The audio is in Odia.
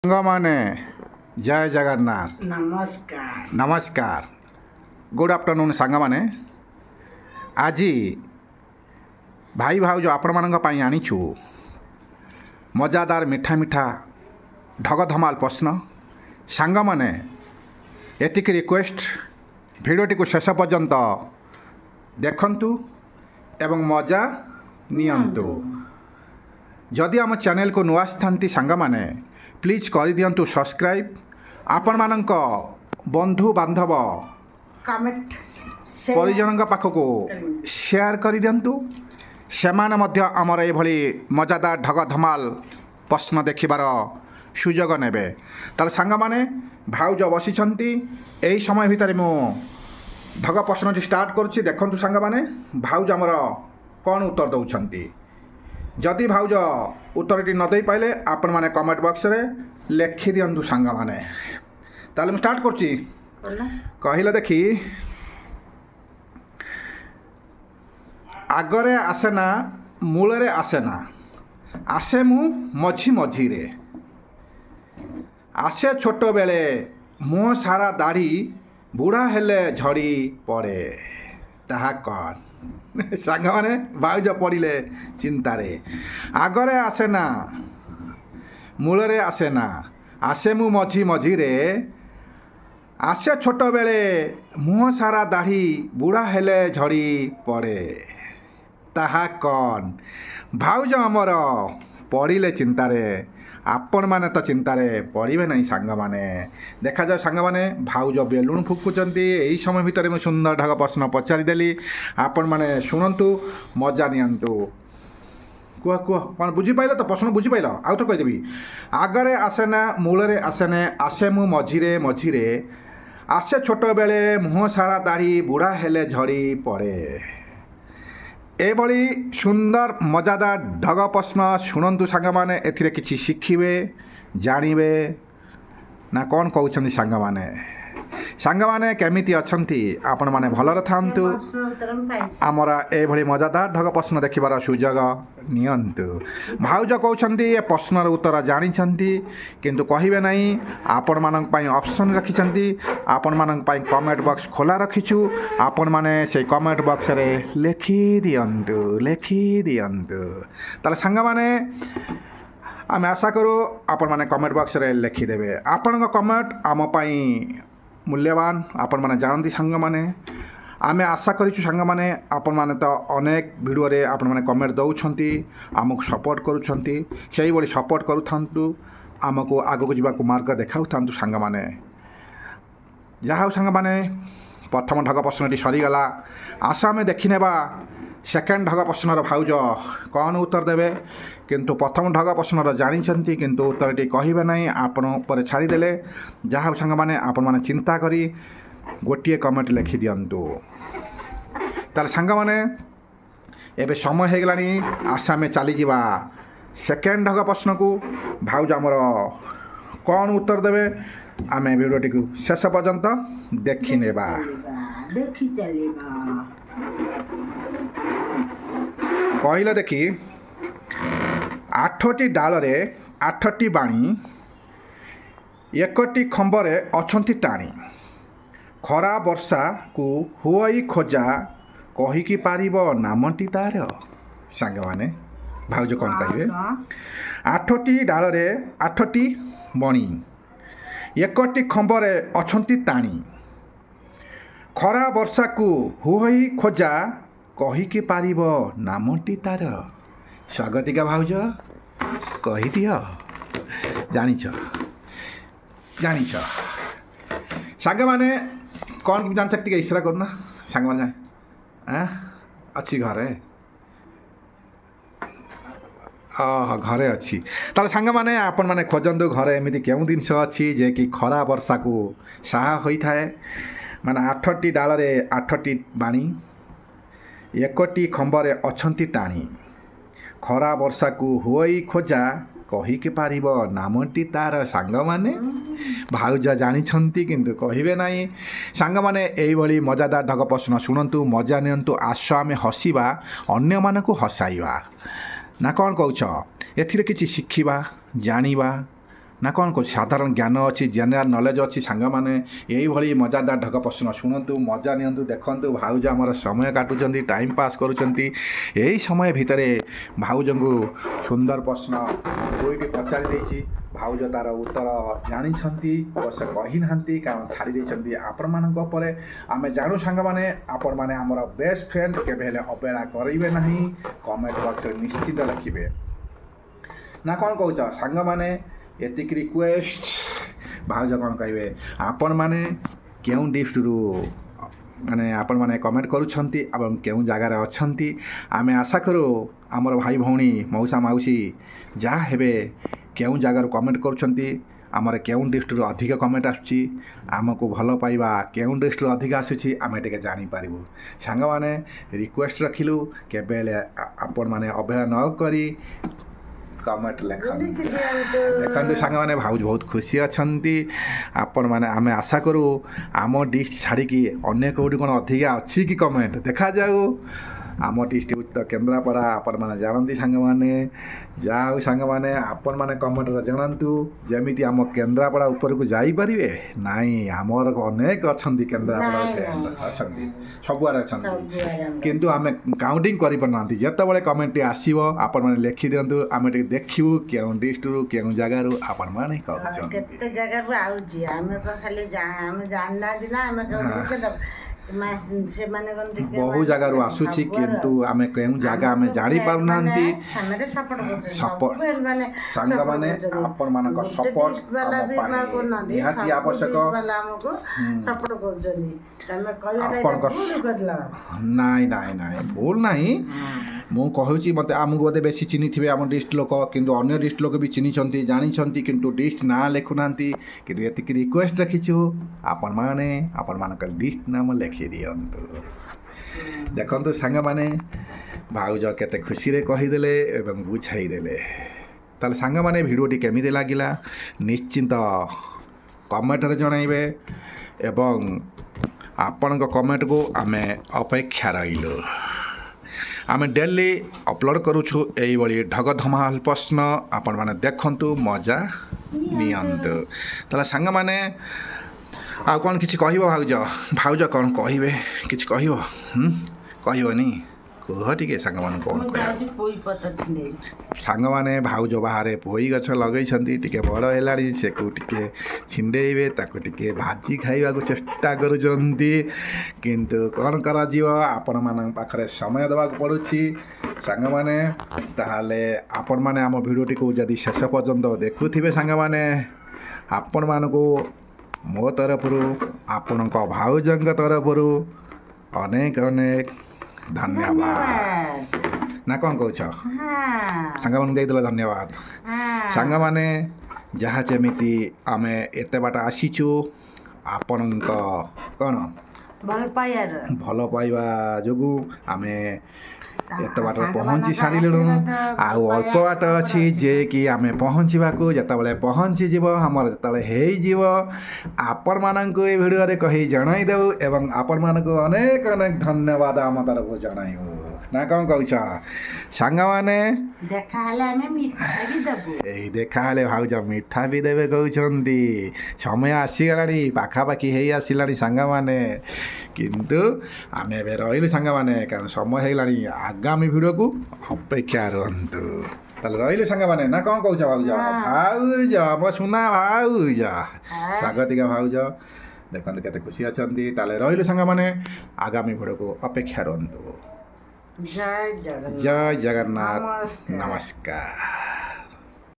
ସାଙ୍ଗମାନେ ଜୟ ଜଗନ୍ନାଥ। ନମସ୍କାର। ନମସ୍କାର। ଗୁଡ୍ ଆଫ୍ଟରନୁନ୍ ସାଙ୍ଗମାନେ। ଆଜି ଭାଇ ଭାଉଜ ଆପଣମାନଙ୍କ ପାଇଁ ଆଣିଛୁ ମଜାଦାର ମିଠା ମିଠା ଢଗ ଧମାଲ ପ୍ରଶ୍ନ। ସାଙ୍ଗମାନେ ଏତିକି ରିକ୍ୱେଷ୍ଟ, ଭିଡ଼ିଓଟିକୁ ଶେଷ ପର୍ଯ୍ୟନ୍ତ ଦେଖନ୍ତୁ ଏବଂ ମଜା ନିଅନ୍ତୁ। ଯଦି ଆମ ଚ୍ୟାନେଲକୁ ନୂଆ ଆସିଥାନ୍ତି ସାଙ୍ଗମାନେ ପ୍ଲିଜ୍ କରିଦିଅନ୍ତୁ ସବସ୍କ୍ରାଇବ୍। ଆପଣମାନଙ୍କ ବନ୍ଧୁବାନ୍ଧବ କମେଣ୍ଟ ପରିଜନଙ୍କ ପାଖକୁ ସେୟାର କରିଦିଅନ୍ତୁ। ସେମାନେ ମଧ୍ୟ ଆମର ଏଭଳି ମଜାଦାର ଢଗ ଧମାଲ ପ୍ରଶ୍ନ ଦେଖିବାର ସୁଯୋଗ ନେବେ। ତାହେଲେ ସାଙ୍ଗମାନେ ଭାଉଜ ବସିଛନ୍ତି, ଏହି ସମୟ ଭିତରେ ମୁଁ ଢଗ ପ୍ରଶ୍ନଟି ଷ୍ଟାର୍ଟ କରୁଛି। ଦେଖନ୍ତୁ ସାଙ୍ଗମାନେ ଭାଉଜ ଆମର କ'ଣ ଉତ୍ତର ଦେଉଛନ୍ତି। ଯଦି ଭାଉଜ ଉତ୍ତରଟି ନ ଦେଇପାରିଲେ ଆପଣମାନେ କମେଣ୍ଟ ବକ୍ସରେ ଲେଖିଦିଅନ୍ତୁ ସାଙ୍ଗମାନେ। ତାହେଲେ ମୁଁ ଷ୍ଟାର୍ଟ କରୁଛି। କହିଲ ଦେଖି, ଆଗରେ ଆସେ ନା ମୂଳରେ ଆସେ ନା, ଆସେ ମୁଁ ମଝି ମଝିରେ, ଆସେ ଛୋଟବେଳେ ମୁହଁ ସାରା ଦାଢ଼ି, ବୁଢ଼ା ହେଲେ ଝଡ଼ି ପଡ଼େ, ତାହା କ'ଣ? ସାଙ୍ଗମାନେ ଭାଉଜ ପଡ଼ିଲେ ଚିନ୍ତାରେ। ଆଗରେ ଆସେ ନା ମୂଳରେ ଆସେ ନା, ଆସେ ମୁଁ ମଝି ମଝିରେ, ଆସେ ଛୋଟବେଳେ ମୁହଁ ସାରା ଦାଢ଼ି, ବୁଢ଼ା ହେଲେ ଝଡ଼ି ପଡ଼େ, ତାହା କ'ଣ? ଭାଉଜ ଆମର ପଡ଼ିଲେ ଚିନ୍ତାରେ। ଆପଣମାନେ ତ ଚିନ୍ତାରେ ପଡ଼ିବେ ନାହିଁ ସାଙ୍ଗମାନେ। ଦେଖାଯାଉ ସାଙ୍ଗମାନେ ଭାଉଜ ବେଲୁଣ ଫୁଙ୍କୁଛନ୍ତି। ଏହି ସମୟ ଭିତରେ ମୁଁ ସୁନ୍ଦର ଢଗ ପ୍ରଶ୍ନ ପଚାରିଦେଲି। ଆପଣମାନେ ଶୁଣନ୍ତୁ, ମଜା ନିଅନ୍ତୁ। କୁହ କୁହ, କ'ଣ ବୁଝିପାରିଲ ତ? ପ୍ରଶ୍ନ ବୁଝିପାରିଲ? ଆଉ ଥରେ କହିଦେବି। ଆଗରେ ଆସେ ନା ମୂଳରେ ଆସେ ନା, ଆସେ ମୁଁ ମଝିରେ ମଝିରେ, ଆସେ ଛୋଟବେଳେ ମୁହଁ ସାରା ଦାଢ଼ି, ବୁଢ଼ା ହେଲେ ଝଡ଼ି ପଡ଼େ। ଏଭଳି ସୁନ୍ଦର ମଜାଦାର ଢଗ ପ୍ରଶ୍ନ ଶୁଣନ୍ତୁ ସାଙ୍ଗମାନେ। ଏଥିରେ କିଛି ଶିଖିବେ, ଜାଣିବେ ନା କ'ଣ କହୁଛନ୍ତି ସାଙ୍ଗମାନେ? ସାଙ୍ଗମାନେ କେମିତି ଅଛନ୍ତି? ଆପଣମାନେ ଭଲରେ ଥାଆନ୍ତୁ। ଆମର ଏଭଳି ମଜାଦାର ଢଗ ପ୍ରଶ୍ନ ଦେଖିବାର ସୁଯୋଗ ନିଅନ୍ତୁ। ଭାଉଜ କହୁଛନ୍ତି ଏ ପ୍ରଶ୍ନର ଉତ୍ତର ଜାଣିଛନ୍ତି କିନ୍ତୁ କହିବେ ନାହିଁ। ଆପଣମାନଙ୍କ ପାଇଁ ଅପସନ୍ ରଖିଛନ୍ତି। ଆପଣମାନଙ୍କ ପାଇଁ କମେଣ୍ଟ ବକ୍ସ ଖୋଲା ରଖିଛୁ। ଆପଣମାନେ ସେଇ କମେଣ୍ଟ ବକ୍ସରେ ଲେଖିଦିଅନ୍ତୁ। ତାହେଲେ ସାଙ୍ଗମାନେ ଆମେ ଆଶା କରୁ ଆପଣମାନେ କମେଣ୍ଟ ବକ୍ସରେ ଲେଖିଦେବେ। ଆପଣଙ୍କ କମେଣ୍ଟ ଆମ ପାଇଁ ମୂଲ୍ୟବାନ। ଆପଣମାନେ ଜାଣନ୍ତି ସାଙ୍ଗମାନେ। ଆମେ ଆଶା କରିଛୁ ସାଙ୍ଗମାନେ, ଆପଣମାନେ ତ ଅନେକ ଭିଡ଼ିଓରେ ଆପଣମାନେ କମେଣ୍ଟ ଦେଉଛନ୍ତି, ଆମକୁ ସପୋର୍ଟ କରୁଛନ୍ତି। ସେଇଭଳି ସପୋର୍ଟ କରୁଥାନ୍ତୁ, ଆମକୁ ଆଗକୁ ଯିବାକୁ ମାର୍ଗ ଦେଖାଉଥାନ୍ତୁ ସାଙ୍ଗମାନେ। ଯାହା ହେଉ ସାଙ୍ଗମାନେ, ପ୍ରଥମ ଢଗ ପ୍ରଶ୍ନଟି ସରିଗଲା। ଆସ ଆମେ ଦେଖିନେବା ସେକେଣ୍ଡ ଢଗ ପ୍ରଶ୍ନର ଭାଉଜ କ'ଣ ଉତ୍ତର ଦେବେ। କିନ୍ତୁ ପ୍ରଥମ ଢଗ ପ୍ରଶ୍ନର ଜାଣିଛନ୍ତି କିନ୍ତୁ ଉତ୍ତରଟି କହିବେ ନାହିଁ। ଆପଣ ଉପରେ ଛାଡ଼ିଦେଲେ। ଯାହା ହେଉ ସାଙ୍ଗମାନେ, ଆପଣମାନେ ଚିନ୍ତା କରି ଗୋଟିଏ କମେଣ୍ଟ ଲେଖିଦିଅନ୍ତୁ। ତାହେଲେ ସାଙ୍ଗମାନେ ଏବେ ସମୟ ହୋଇଗଲାଣି। ଆସ ଆମେ ଚାଲିଯିବା ସେକେଣ୍ଡ ଢଗ ପ୍ରଶ୍ନକୁ। ଭାଉଜ ଆମର କ'ଣ ଉତ୍ତର ଦେବେ ଆମେ ଭିଡ଼ିଓଟିକୁ ଶେଷ ପର୍ଯ୍ୟନ୍ତ ଦେଖିନେବା। ଦେଖି ଚାଲିବା। କହିଲ ଦେଖି, 8ଟି ଡାଳରେ 8ଟି ବାଣୀ, 1ଟି ଖମ୍ବରେ ଅଛନ୍ତି ଟାଣି, ଖରା ବର୍ଷାକୁ ହୁଅଇ ଖୋଜା, କହିକି ପାରିବ ନାମଟି ତାର? ସାଙ୍ଗମାନେ ଭାଉଜ କ'ଣ କହିବେ? 8ଟି ଡାଳରେ 8ଟି ବଣି, 1ଟି ଖମ୍ବରେ ଅଛନ୍ତି ଟାଣି, ଖରା ବର୍ଷାକୁ ହୁଅଇ ଖୋଜା, କହିକି ପାରିବ ନାମଟି ତାର? ସ୍ୱାଗତିକା ଭାଉଜ, କହିଦିଅ। ଜାଣିଛ ସାଙ୍ଗମାନେ କ'ଣ ଜାଣିଛ? ଟିକେ ଇସାରା କରୁନା ସାଙ୍ଗମାନେ। ଅଛି ଘରେ? ଘରେ ଅଛି। ତାହେଲେ ସାଙ୍ଗମାନେ ଆପଣମାନେ ଖୋଜନ୍ତୁ ଘରେ ଏମିତି କେଉଁ ଜିନିଷ ଅଛି ଯେ କି ଖରା ବର୍ଷାକୁ ସାହା ହୋଇଥାଏ। ମାନେ 8ଟି ଡାଳରେ 8ଟି ବାଣୀ, 1ଟି ଖମ୍ବରେ ଅଛନ୍ତି ଟାଣି, ଖରା ବର୍ଷାକୁ ହୁଅଇ ଖୋଜା, କହିକି ପାରିବ ନାମଟି ତାର? ସାଙ୍ଗମାନେ ଭାଉଜ ଜାଣିଛନ୍ତି କିନ୍ତୁ କହିବେ ନାହିଁ। ସାଙ୍ଗମାନେ ଏଇଭଳି ମଜାଦାର ଢଗ ପ୍ରଶ୍ନ ଶୁଣନ୍ତୁ, ମଜା ନିଅନ୍ତୁ। ଆସ ଆମେ ହସିବା, ଅନ୍ୟମାନଙ୍କୁ ହସାଇବା। ନା କ'ଣ କହୁଛ? ଏଥିରେ କିଛି ଶିଖିବା, ଜାଣିବା ନା କ'ଣ କହୁଛି ସାଧାରଣ ଜ୍ଞାନ ଅଛି ଜେନେରାଲ ନଲେଜ ଅଛି ସାଙ୍ଗମାନେ ଏଇଭଳି ମଜାଦାର ଢଗ ପ୍ରଶ୍ନ ଶୁଣନ୍ତୁ ମଜା ନିଅନ୍ତୁ ଦେଖନ୍ତୁ ଭାଉଜ ଆମର ସମୟ କାଟୁଛନ୍ତି ଟାଇମ୍ ପାସ୍ କରୁଛନ୍ତି ଏଇ ସମୟ ଭିତରେ ଭାଉଜଙ୍କୁ ସୁନ୍ଦର ପ୍ରଶ୍ନ ଦୁଇଟି ପଚାରି ଦେଇଛି ଭାଉଜ ତାର ଉତ୍ତର ଜାଣିଛନ୍ତି ଅବଶ୍ୟ କହିନାହାନ୍ତି କାରଣ ଛାଡ଼ି ଦେଇଛନ୍ତି ଆପଣମାନଙ୍କ ଉପରେ ଆମେ ଜାଣୁ ସାଙ୍ଗମାନେ ଆପଣମାନେ ଆମର ବେଷ୍ଟ ଫ୍ରେଣ୍ଡ କେବେ ହେଲେ ଅବହେଳା କରିବେ ନାହିଁ କମେଣ୍ଟ ବକ୍ସରେ ନିଶ୍ଚିତ ଲେଖିବେ ନା କ'ଣ କହୁଛ ସାଙ୍ଗମାନେ ଏତିକି ରିକ୍ୱେଷ୍ଟ ଭାଉଜ କ'ଣ କହିବେ ଆପଣମାନେ କେଉଁ ଡିଷ୍ଟ୍ରିକ୍ଟରୁ ମାନେ ଆପଣମାନେ କମେଣ୍ଟ କରୁଛନ୍ତି ଏବଂ କେଉଁ ଜାଗାରେ ଅଛନ୍ତି ଆମେ ଆଶା କରୁ ଆମର ଭାଇ ଭଉଣୀ ମଉସା ମାଉସୀ ଯାହା ହେବେ କେଉଁ ଜାଗାରୁ କମେଣ୍ଟ କରୁଛନ୍ତି ଆମର କେଉଁ ଡିଷ୍ଟ୍ରିକ୍ଟରୁ ଅଧିକ କମେଣ୍ଟ ଆସୁଛି ଆମକୁ ଭଲ ପାଇବା କେଉଁ ଡିଷ୍ଟ୍ରିକ୍ଟରୁ ଅଧିକ ଆସୁଛି ଆମେ ଟିକେ ଜାଣିପାରିବୁ ସାଙ୍ଗମାନେ ରିକ୍ୱେଷ୍ଟ ରଖିଲୁ କେବେ ହେଲେ ଆପଣମାନେ ଅବହେଳା ନ କରି କମେଣ୍ଟ ଲେଖନ୍ତୁ ଦେଖନ୍ତୁ ସାଙ୍ଗମାନେ ଭାଉଜ ବହୁତ ଖୁସି ଅଛନ୍ତି ଆପଣମାନେ ଆମେ ଆଶା କରୁ ଆମ ଡିଷ୍ଟ୍ରିକ୍ଟ ଛାଡ଼ିକି ଅନ୍ୟ କେଉଁଠି କ'ଣ ଅଧିକା ଅଛି କି କମେଣ୍ଟ ଦେଖାଯାଉ ଆମ ଡିଷ୍ଟ୍ରିକ୍ଟ ତ କେନ୍ଦ୍ରାପଡ଼ା ଆପଣମାନେ ଜାଣନ୍ତି ସାଙ୍ଗମାନେ ଯାହା ହଉ ସାଙ୍ଗମାନେ ଆପଣମାନେ କମେଣ୍ଟରେ ଜଣାନ୍ତୁ ଯେମିତି ଆମ କେନ୍ଦ୍ରାପଡ଼ା ଉପରକୁ ଯାଇପାରିବେ ନାଇଁ ଆମର ଅନେକ ଅଛନ୍ତି କେନ୍ଦ୍ରାପଡ଼ା ଅଛନ୍ତି ସବୁଆଡ଼େ ଅଛନ୍ତି କିନ୍ତୁ ଆମେ କାଉଣ୍ଟିଂ କରିପାରୁନାହାନ୍ତି ଯେତେବେଳେ କମେଣ୍ଟଟି ଆସିବ ଆପଣମାନେ ଲେଖିଦିଅନ୍ତୁ ଆମେ ଟିକେ ଦେଖିବୁ କେଉଁ ଡିଷ୍ଟ୍ରିକ୍ଟରୁ କେଉଁ ଜାଗାରୁ ଆପଣମାନେ କହୁଛନ୍ତି କେତେ ଜାଗାରୁ ଆଉଛି ଆମେ ତ ଖାଲି ଆମେ ଜାଣିନାହାନ୍ତି ନା ଆମେ ସେମାନେ ବହୁ ଜାଗାରୁ ଆସୁଛି କିନ୍ତୁ ଆମେ କେଉଁ ଜାଗା ଆମେ ଜାଣିପାରୁନାହାନ୍ତି ସାଙ୍ଗମାନେ ଆପଣମାନଙ୍କ ସପୋର୍ଟ ନିହାତି ଆବଶ୍ୟକ ନାଇଁ ନାଇଁ ନାଇଁ ଭୁଲ ନାହିଁ ମୁଁ କହୁଛି ମୋତେ ଆମକୁ ବୋଧେ ବେଶୀ ଚିହ୍ନିଥିବେ ଆମ ଡିଷ୍ଟ୍ରିକ୍ଟ ଲୋକ କିନ୍ତୁ ଅନ୍ୟ ଡିଷ୍ଟ୍ରିକ୍ଟ ଲୋକ ବି ଚିହ୍ନିଛନ୍ତି ଜାଣିଛନ୍ତି କିନ୍ତୁ ଡିଷ୍ଟ୍ରିକ୍ଟ ନାଁ ଲେଖୁନାହାନ୍ତି କିନ୍ତୁ ଏତିକି ରିକ୍ୱେଷ୍ଟ ରଖିଛୁ ଆପଣମାନେ ଆପଣମାନଙ୍କ ଡିଷ୍ଟ୍ରିକ୍ଟ ନାମ ଲେଖିଦିଅନ୍ତୁ ଦେଖନ୍ତୁ ସାଙ୍ଗମାନେ ଭାଉଜ କେତେ ଖୁସିରେ କହିଦେଲେ ଏବଂ ବୁଝାଇଦେଲେ ତାହେଲେ ସାଙ୍ଗମାନେ ଭିଡ଼ିଓଟି କେମିତି ଲାଗିଲା ନିଶ୍ଚିନ୍ତ କମେଣ୍ଟରେ ଜଣାଇବେ ଏବଂ ଆପଣଙ୍କ କମେଣ୍ଟକୁ ଆମେ ଅପେକ୍ଷା ରହିଲୁ ଆମେ ଡେଲି ଅପଲୋଡ଼ କରୁଛୁ ଏଇଭଳି ଢଗ ଧମାଲ ପ୍ରଶ୍ନ ଆପଣମାନେ ଦେଖନ୍ତୁ ମଜା ନିଅନ୍ତୁ ତାହେଲେ ସାଙ୍ଗମାନେ ଆଉ କ'ଣ କିଛି କହିବ ଭାଉଜ କ'ଣ କହିବେ କିଛି କହିବ କହିବନି କୁହ ଟିକେ ସାଙ୍ଗମାନେ କ'ଣ ସାଙ୍ଗମାନେ ଭାଉଜ ବାହାରେ ପୋଇ ଗଛ ଲଗେଇଛନ୍ତି ଟିକେ ବଡ଼ ହେଲାଣି ସେକୁ ଟିକେ ଛିଣ୍ଡେଇବେ ତାକୁ ଟିକେ ଭାଜି ଖାଇବାକୁ ଚେଷ୍ଟା କରୁଛନ୍ତି କିନ୍ତୁ କ'ଣ କରାଯିବ ଆପଣମାନଙ୍କ ପାଖରେ ସମୟ ଦେବାକୁ ପଡ଼ୁଛି ସାଙ୍ଗମାନେ ତାହେଲେ ଆପଣମାନେ ଆମ ଭିଡ଼ିଓଟିକୁ ଯଦି ଶେଷ ପର୍ଯ୍ୟନ୍ତ ଦେଖୁଥିବେ ସାଙ୍ଗମାନେ ଆପଣମାନଙ୍କୁ ମୋ ତରଫରୁ ଆପଣଙ୍କ ଭାଉଜଙ୍କ ତରଫରୁ ଅନେକ ଅନେକ ଧନ୍ୟବାଦ ନା କ'ଣ କହୁଛ ସାଙ୍ଗମାନଙ୍କୁ ଦେଇଦେଲ ଧନ୍ୟବାଦ ସାଙ୍ଗମାନେ ଯାହା ଯେମିତି ଆମେ ଏତେ ବାଟ ଆସିଛୁ ଆପଣଙ୍କ କ'ଣ ଭଲ ପାଇବା ଯୋଗୁଁ ଆମେ ଏତେ ବାଟ ପହଞ୍ଚି ସାରିଲୁଣୁ ଆଉ ଅଳ୍ପ ବାଟ ଅଛି ଯେ କି ଆମେ ପହଞ୍ଚିବାକୁ ଯେତେବେଳେ ପହଞ୍ଚିଯିବ ଆମର ଯେତେବେଳେ ହେଇଯିବ ଆପଣମାନଙ୍କୁ ଏ ଭିଡ଼ିଓରେ କହି ଜଣାଇଦେବୁ ଏବଂ ଆପଣମାନଙ୍କୁ ଅନେକ ଅନେକ ଧନ୍ୟବାଦ ଆମ ତରଫରୁ ଜଣାଇବୁ ନା କ'ଣ କହୁଛ ସାଙ୍ଗମାନେ ଏଇ ଦେଖାହେଲେ ଭାଉଜ ମିଠା ବି ଦେବେ କହୁଛନ୍ତି ସମୟ ଆସିଗଲାଣି ପାଖାପାଖି ହେଇ ଆସିଲାଣି ସାଙ୍ଗମାନେ କିନ୍ତୁ ଆମେ ଏବେ ରହିଲୁ ସାଙ୍ଗମାନେ କାରଣ ସମୟ ହେଇଗଲାଣି ଆଗାମୀ ଭିଡ଼ିଓକୁ ଅପେକ୍ଷା ରୁହନ୍ତୁ ତାହେଲେ ରହିଲୁ ସାଙ୍ଗମାନେ ନା କ'ଣ କହୁଛ ଭାଉଜ ମୋ ସୁନା ଭାଉଜ ସ୍ୱାଗତିକା ଭାଉଜ ଦେଖନ୍ତୁ କେତେ ଖୁସି ଅଛନ୍ତି ତାହେଲେ ରହିଲୁ ସାଙ୍ଗମାନେ ଆଗାମୀ ଭିଡ଼ିଓକୁ ଅପେକ୍ଷା ରୁହନ୍ତୁ ଜୟ ଜଗନ୍ନାଥ ନମସ୍କାର।